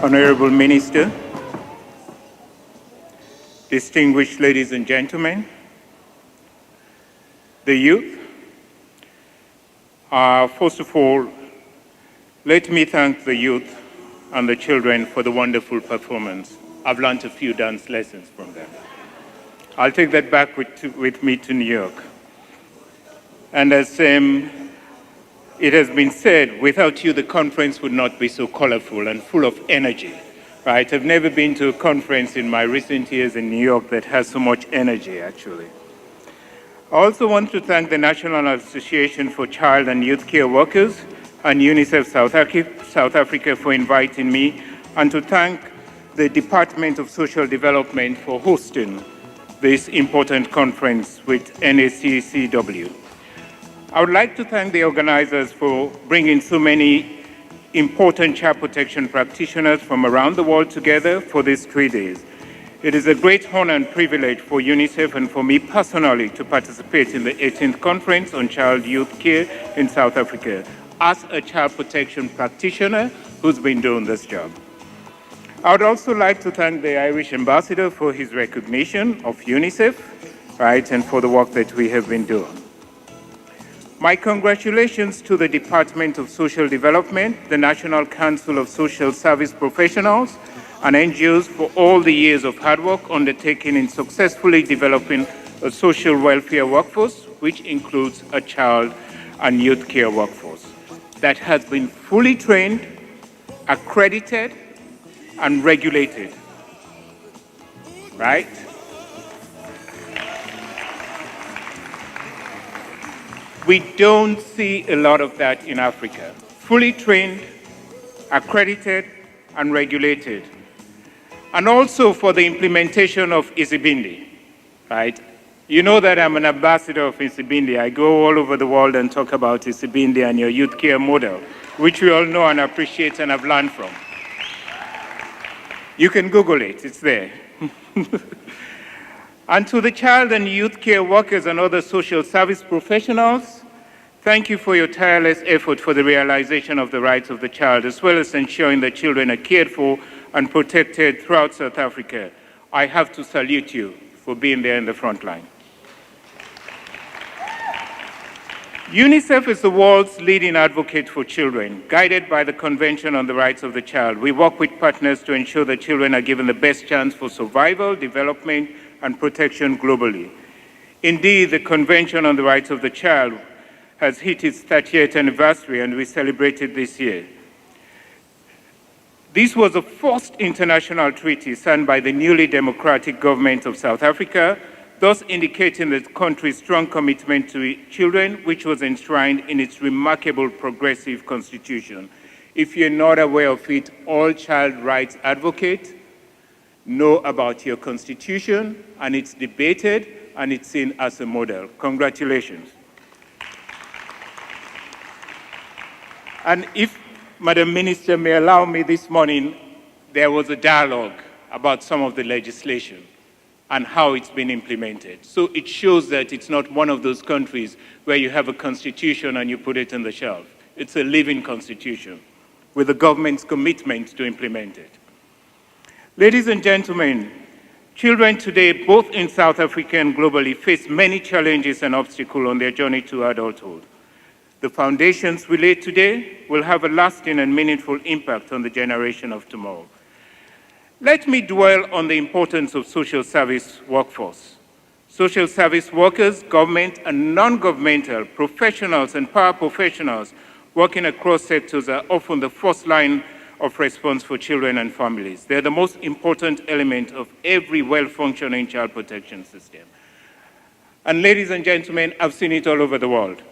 Honorable Minister, distinguished ladies and gentlemen, the youth, first of all, let me thank the youth and the children for the wonderful performance. I've learned a few dance lessons from them. I'll take that back with me to New York. And as it has been said, without you, the conference would not be so colorful and full of energy, right? I've never been to a conference in my recent years in New York that has so much energy, actually. I also want to thank the National Association for Child and Youth Care Workers and UNICEF South Africa for inviting me, and to thank the Department of Social Development for hosting this important conference with NACCW. I would like to thank the organizers for bringing so many important child protection practitioners from around the world together for these 3 days. It is a great honor and privilege for UNICEF and for me personally to participate in the 18th Conference on Child Youth Care in South Africa as a child protection practitioner who's been doing this job. I would also like to thank the Irish ambassador for his recognition of UNICEF, right, and for the work that we have been doing. My congratulations to the Department of Social Development, the National Council of Social Service Professionals, and NGOs for all the years of hard work undertaken in successfully developing a social welfare workforce, which includes a child and youth care workforce that has been fully trained, accredited, and regulated, right? We don't see a lot of that in Africa. Fully trained, accredited, and regulated. And also for the implementation of Isibindi, right? You know that I'm an ambassador of Isibindi. I go all over the world and talk about Isibindi and your youth care model, which we all know and appreciate and have learned from. You can Google it, it's there. And to the child and youth care workers and other social service professionals, thank you for your tireless effort for the realization of the rights of the child, as well as ensuring that children are cared for and protected throughout South Africa. I have to salute you for being there in the front line. UNICEF is the world's leading advocate for children, guided by the Convention on the Rights of the Child. We work with partners to ensure that children are given the best chance for survival, development, and protection globally. Indeed, the Convention on the Rights of the Child has hit its 30th anniversary, and we celebrate it this year. This was the first international treaty signed by the newly democratic government of South Africa, thus indicating the country's strong commitment to children, which was enshrined in its remarkable progressive constitution. If you're not aware of it, all child rights advocates know about your constitution, and it's debated, and it's seen as a model. Congratulations. And if Madam Minister may allow me this morning, there was a dialogue about some of the legislation and how it's been implemented. So it shows that it's not one of those countries where you have a constitution and you put it on the shelf. It's a living constitution with the government's commitment to implement it. Ladies and gentlemen, children today, both in South Africa and globally, face many challenges and obstacles on their journey to adulthood. The foundations we lay today will have a lasting and meaningful impact on the generation of tomorrow. Let me dwell on the importance of social service workforce. Social service workers, government and non-governmental professionals and paraprofessionals working across sectors are often the first line of response for children and families. They're the most important element of every well-functioning child protection system. And ladies and gentlemen, I've seen it all over the world.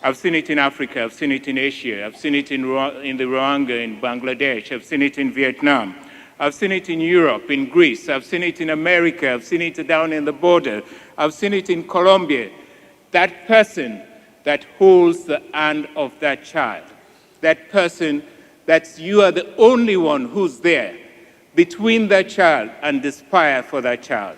I've seen it in Africa, I've seen it in Asia, I've seen it in the Rwanda, in Bangladesh, I've seen it in Vietnam, I've seen it in Europe, in Greece, I've seen it in America, I've seen it down in the border, I've seen it in Colombia. That person that holds the hand of that child, that person that you are the only one who's there between that child and the spire for that child.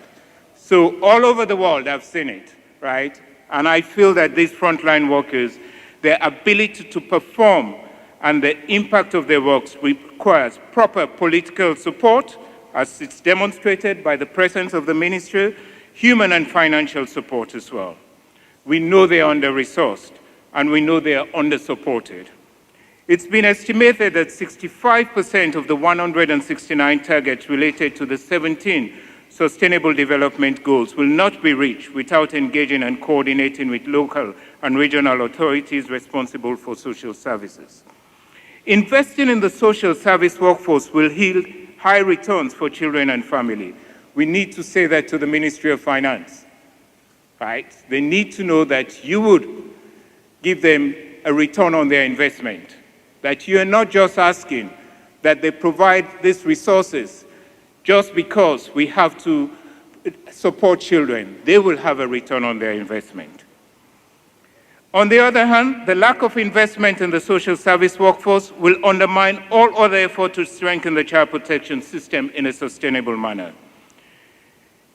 So all over the world, I've seen it, right? And I feel that these frontline workers, their ability to perform and the impact of their works requires proper political support, as it's demonstrated by the presence of the ministry, human and financial support as well. We know they are under-resourced, and we know they are under-supported. It's been estimated that 65% of the 169 targets related to the 17 Sustainable Development Goals will not be reached without engaging and coordinating with local and regional authorities responsible for social services. Investing in the social service workforce will yield high returns for children and family. We need to say that to the Ministry of Finance, right? They need to know that you would give them a return on their investment, that you are not just asking that they provide these resources just because we have to support children. They will have a return on their investment. On the other hand, the lack of investment in the social service workforce will undermine all other efforts to strengthen the child protection system in a sustainable manner.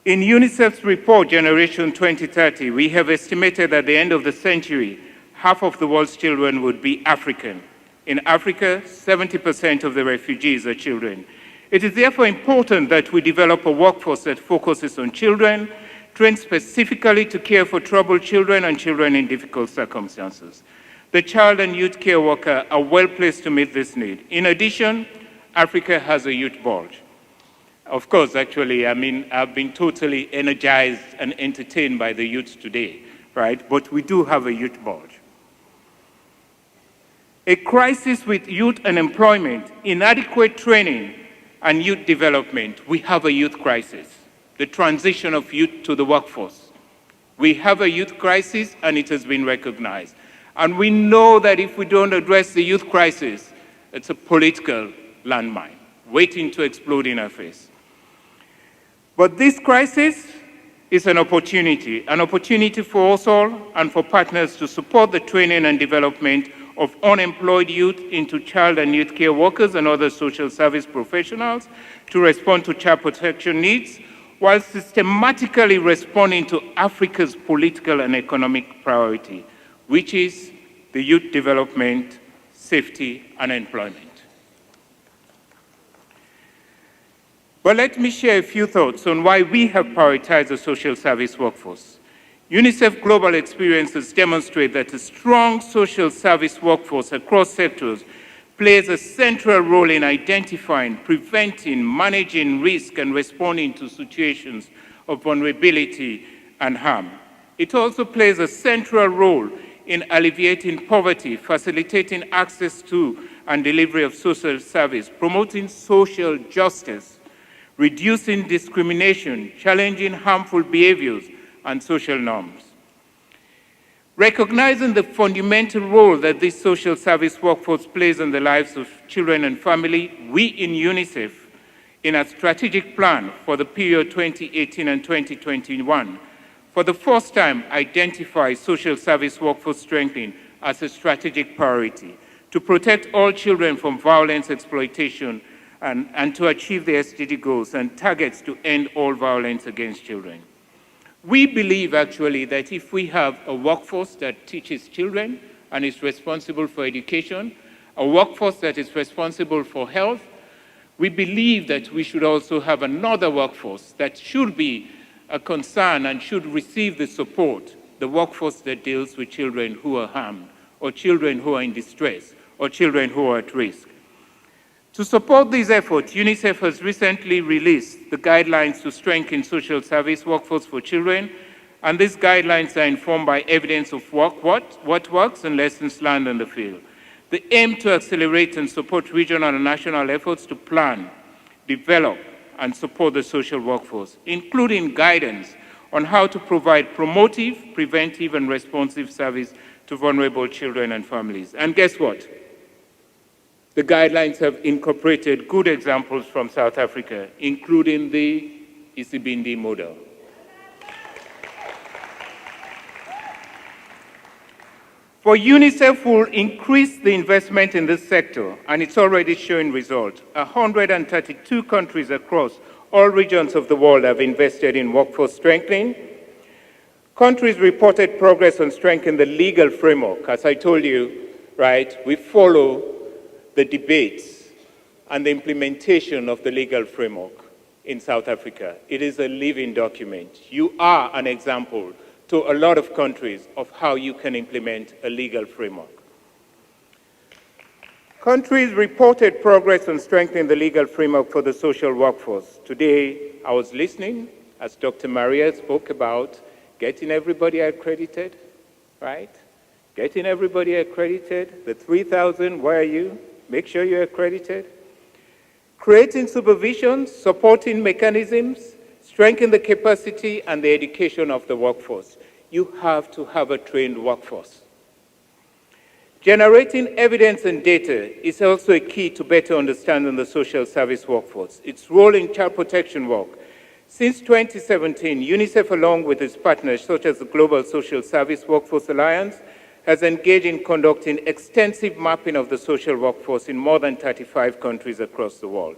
In UNICEF's report, Generation 2030, we have estimated that at the end of the century, half of the world's children would be African. In Africa, 70% of the refugees are children. It is therefore important that we develop a workforce that focuses on children, trained specifically to care for troubled children and children in difficult circumstances. The child and youth care workers are well placed to meet this need. In addition, Africa has a youth bulge. Of course, actually, I've been totally energized and entertained by the youth today, right? But we do have a youth bulge. A crisis with youth unemployment, inadequate training, and youth development. We have a youth crisis. The transition of youth to the workforce. We have a youth crisis, and it has been recognized. And we know that if we don't address the youth crisis, it's a political landmine waiting to explode in our face. But this crisis is an opportunity for us all and for partners to support the training and development of unemployed youth into child and youth care workers and other social service professionals to respond to child protection needs, while systematically responding to Africa's political and economic priority, which is the youth development, safety, and employment. But let me share a few thoughts on why we have prioritized the social service workforce. UNICEF global experiences demonstrate that a strong social service workforce across sectors plays a central role in identifying, preventing, managing risk, and responding to situations of vulnerability and harm. It also plays a central role in alleviating poverty, facilitating access to and delivery of social service, promoting social justice, reducing discrimination, challenging harmful behaviors, and social norms. Recognizing the fundamental role that this social service workforce plays in the lives of children and family, we in UNICEF, in a strategic plan for the period 2018 and 2021, for the first time identify social service workforce strengthening as a strategic priority to protect all children from violence, exploitation, and to achieve the SDG goals and targets to end all violence against children. We believe, actually, that if we have a workforce that teaches children and is responsible for education, a workforce that is responsible for health, we believe that we should also have another workforce that should be a concern and should receive the support, the workforce that deals with children who are harmed, or children who are in distress, or children who are at risk. To support these efforts, UNICEF has recently released the guidelines to strengthen social service workforce for children, and these guidelines are informed by evidence of what works and lessons learned in the field. They aim to accelerate and support regional and national efforts to plan, develop, and support the social workforce, including guidance on how to provide promotive, preventive, and responsive service to vulnerable children and families. And guess what? The guidelines have incorporated good examples from South Africa, including the Isibindi model. For UNICEF, will increase the investment in this sector, and it's already showing results. 132 countries across all regions of the world have invested in workforce strengthening. Countries reported progress on strengthening the legal framework. As I told you, right, we follow the debates and the implementation of the legal framework in South Africa. It is a living document. You are an example to a lot of countries of how you can implement a legal framework. Countries reported progress on strengthening the legal framework for the social workforce. Today, I was listening as Dr. Maria spoke about getting everybody accredited, right? Getting everybody accredited. The 3,000, where are you? Make sure you're accredited. Creating supervision, supporting mechanisms, strengthening the capacity and the education of the workforce. You have to have a trained workforce. Generating evidence and data is also a key to better understanding the social service workforce, its role in child protection work. Since 2017, UNICEF, along with its partners, such as the Global Social Service Workforce Alliance, has engaged in conducting extensive mapping of the social workforce in more than 35 countries across the world.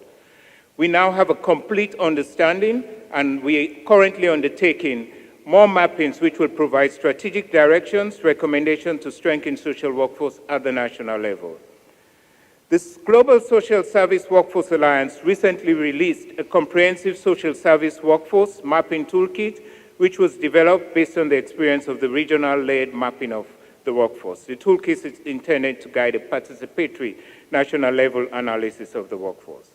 We now have a complete understanding, and we are currently undertaking more mappings which will provide strategic directions, recommendations to strengthen social workforce at the national level. This Global Social Service Workforce Alliance recently released a comprehensive social service workforce mapping toolkit, which was developed based on the experience of the regional-led mapping of the workforce. The toolkit is intended to guide a participatory national-level analysis of the workforce.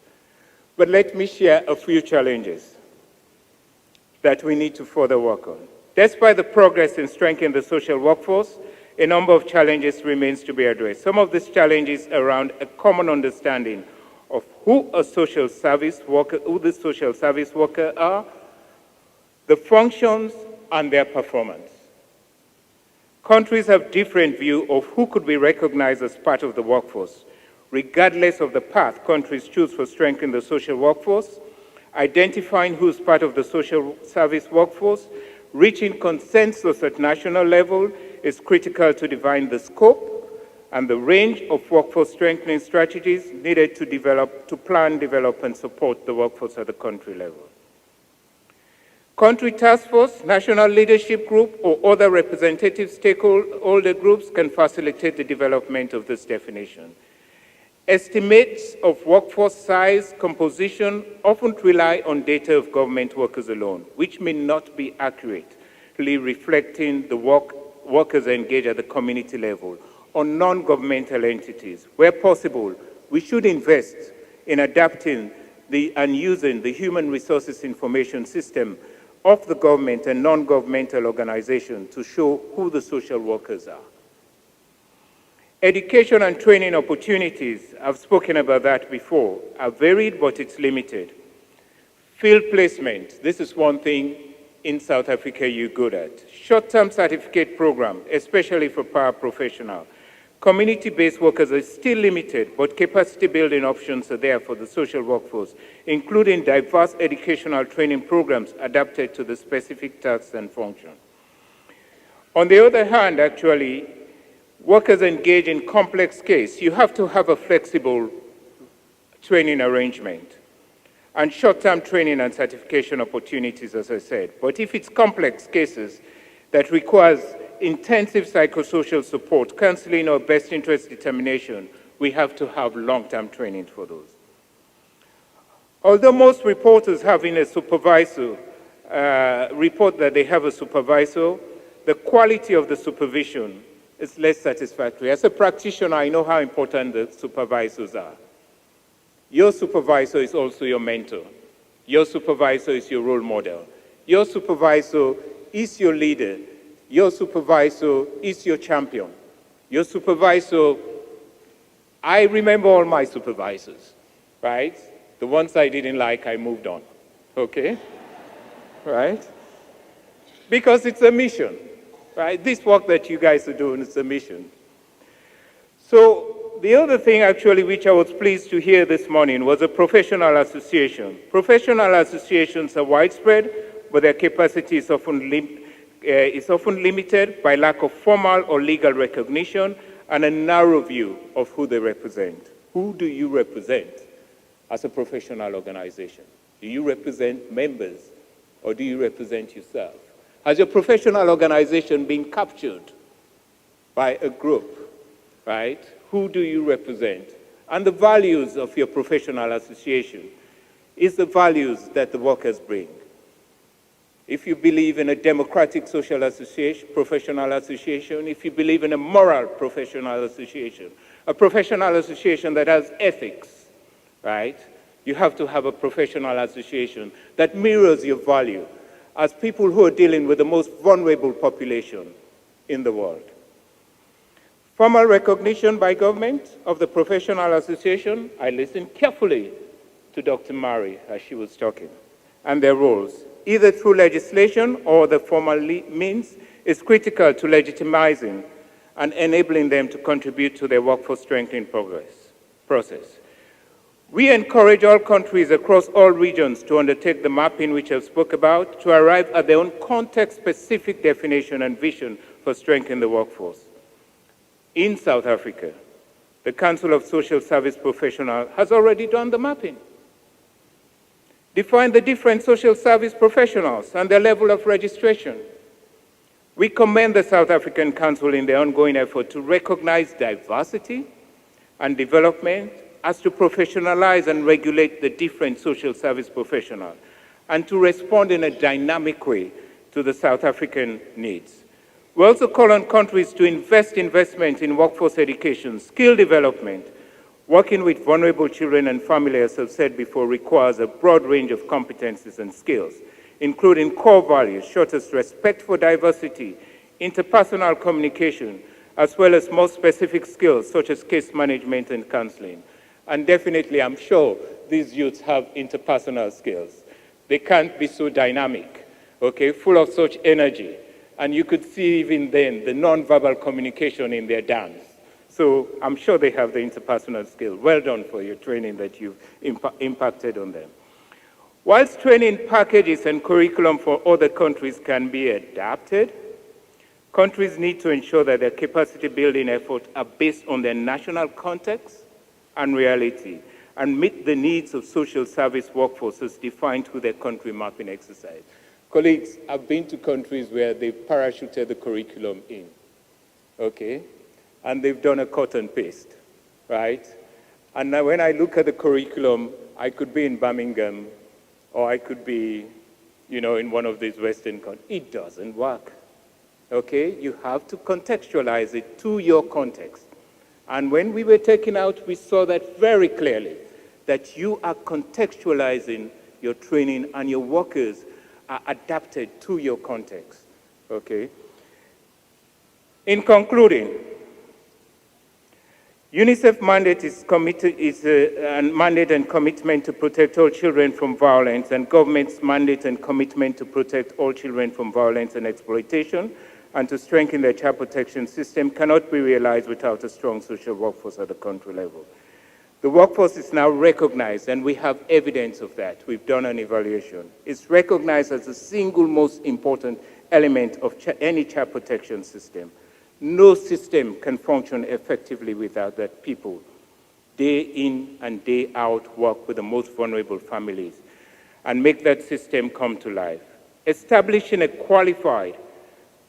But let me share a few challenges that we need to further work on. Despite the progress in strengthening the social workforce, a number of challenges remains to be addressed. Some of these challenges around a common understanding of who the social service worker are, the functions, and their performance. Countries have different views of who could be recognized as part of the workforce, regardless of the path countries choose for strengthening the social workforce. Identifying who is part of the social service workforce, reaching consensus at national level is critical to define the scope and the range of workforce strengthening strategies needed to plan, develop, and support the workforce at the country level. Country task force, national leadership group, or other representative stakeholder groups can facilitate the development of this definition. Estimates of workforce size, composition often rely on data of government workers alone, which may not be accurately reflecting the workers engaged at the community level or non-governmental entities. Where possible, we should invest in adapting and using the human resources information system of the government and non-governmental organizations to show who the social workers are. Education and training opportunities, I've spoken about that before, are varied, but it's limited. Field placement, this is one thing in South Africa you're good at. Short-term certificate program, especially for paraprofessional. Community-based workers are still limited, but capacity building options are there for the social workforce, including diverse educational training programs adapted to the specific tasks and functions. On the other hand, actually, workers engage in complex case. You have to have a flexible training arrangement and short-term training and certification opportunities, as I said. But if it's complex cases that requires intensive psychosocial support, counseling, or best interest determination, we have to have long-term training for those. Although most reporters having a supervisor report that they have a supervisor, the quality of the supervision is less satisfactory. As a practitioner, I know how important the supervisors are. Your supervisor is also your mentor. Your supervisor is your role model. Your supervisor is your leader. Your supervisor is your champion. Your supervisor, I remember all my supervisors, right? The ones I didn't like, I moved on, okay? Right? Because it's a mission. Right? This work that you guys are doing is a mission. So the other thing actually which I was pleased to hear this morning was a professional association. Professional associations are widespread, but their capacity is often limited by lack of formal or legal recognition and a narrow view of who they represent. Who do you represent as a professional organization? Do you represent members or do you represent yourself? Has your professional organization been captured by a group, right? Who do you represent? And the values of your professional association is the values that the workers bring. If you believe in a democratic social association, professional association, if you believe in a moral professional association, a professional association that has ethics, right? You have to have a professional association that mirrors your value as people who are dealing with the most vulnerable population in the world. Formal recognition by government of the professional association, I listened carefully to Dr. Mari as she was talking, and their roles, either through legislation or the formal means, is critical to legitimizing and enabling them to contribute to their workforce strengthening process. We encourage all countries across all regions to undertake the mapping which I've spoke about to arrive at their own context-specific definition and vision for strengthening the workforce. In South Africa, the Council of Social Service Professionals has already done the mapping. Define the different social service professionals and their level of registration. We commend the South African Council in their ongoing effort to recognize diversity and development as to professionalize and regulate the different social service professionals and to respond in a dynamic way to the South African needs. We also call on countries to investment in workforce education, skill development. Working with vulnerable children and families, as I've said before, requires a broad range of competencies and skills, including core values such as respect for diversity, interpersonal communication, as well as more specific skills such as case management and counseling. And definitely, I'm sure these youths have interpersonal skills. They can't be so dynamic, okay, full of such energy. And you could see even then the non-verbal communication in their dance. So I'm sure they have the interpersonal skill. Well done for your training that you've impacted on them. Whilst training packages and curriculum for other countries can be adapted, countries need to ensure that their capacity building efforts are based on their national context and reality and meet the needs of social service workforces defined through their country mapping exercise. Colleagues, I've been to countries where they've parachuted the curriculum in, okay? And they've done a cut and paste, right? And now when I look at the curriculum, I could be in Birmingham, or I could be, in one of these Western countries. It doesn't work, okay? You have to contextualize it to your context. And when we were taken out, we saw that very clearly, that you are contextualizing your training and your workers are adapted to your context, okay? In concluding, UNICEF mandate is a mandate and commitment to protect all children from violence, and government's mandate and commitment to protect all children from violence and exploitation, and to strengthen their child protection system cannot be realized without a strong social workforce at the country level. The workforce is now recognized, and we have evidence of that. We've done an evaluation. It's recognized as the single most important element of any child protection system. No system can function effectively without that people, day in and day out, work with the most vulnerable families and make that system come to life. Establishing a qualified,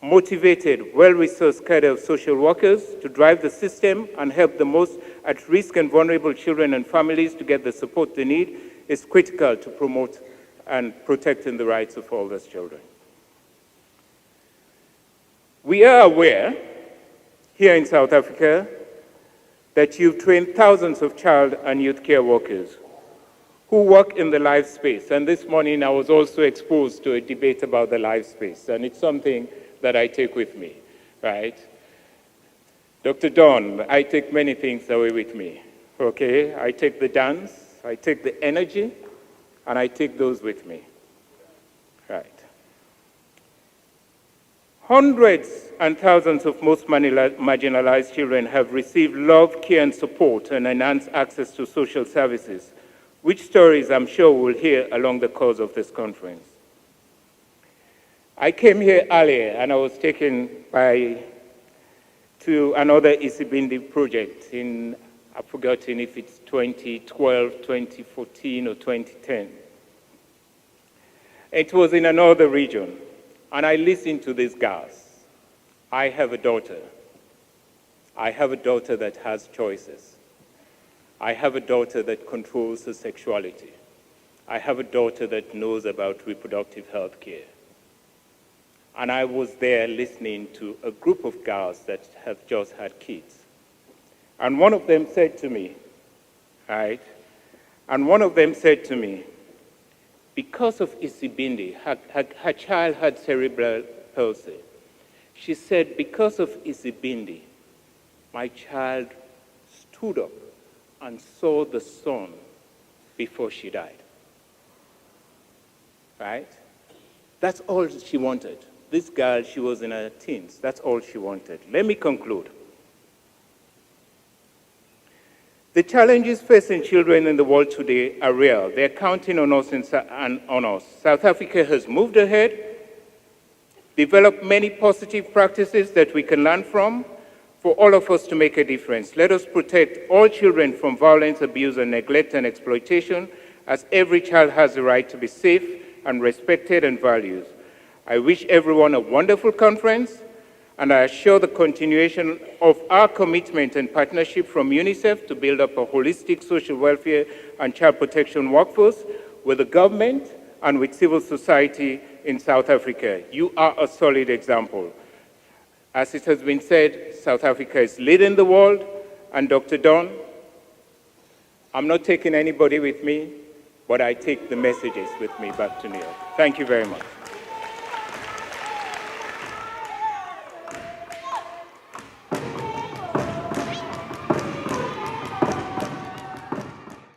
motivated, well-resourced cadre of social workers to drive the system and help the most at-risk and vulnerable children and families to get the support they need is critical to promote and protecting the rights of all those children. We are aware here in South Africa that you've trained thousands of child and youth care workers who work in the life space. And this morning I was also exposed to a debate about the life space, and it's something that I take with me, right? Dr. Don, I take many things away with me, okay? I take the dance, I take the energy, and I take those with me, right? Hundreds and thousands of most marginalized children have received love, care, and support and enhanced access to social services, which stories I'm sure we'll hear along the course of this conference. I came here earlier and I was taken to another Isibindi project in, I've forgotten if it's 2012, 2014, or 2010. It was in another region. And I listened to these guys. I have a daughter. I have a daughter that has choices. I have a daughter that controls her sexuality. I have a daughter that knows about reproductive health care. And I was there listening to a group of girls that have just had kids. And one of them said to me, right? And one of them said to me, because of Isibindi, her child had cerebral palsy. She said, because of Isibindi, my child stood up and saw the sun before she died. Right? That's all she wanted. This girl, she was in her teens. That's all she wanted. Let me conclude. The challenges facing children in the world today are real. They're counting on us and on us. South Africa has moved ahead, developed many positive practices that we can learn from for all of us to make a difference. Let us protect all children from violence, abuse, and neglect and exploitation, as every child has the right to be safe and respected and valued. I wish everyone a wonderful conference, and I assure the continuation of our commitment and partnership from UNICEF to build up a holistic social welfare and child protection workforce with the government and with civil society in South Africa. You are a solid example. As it has been said, South Africa is leading the world, and Dr. Don, I'm not taking anybody with me, but I take the messages with me back to New York. Thank you very much.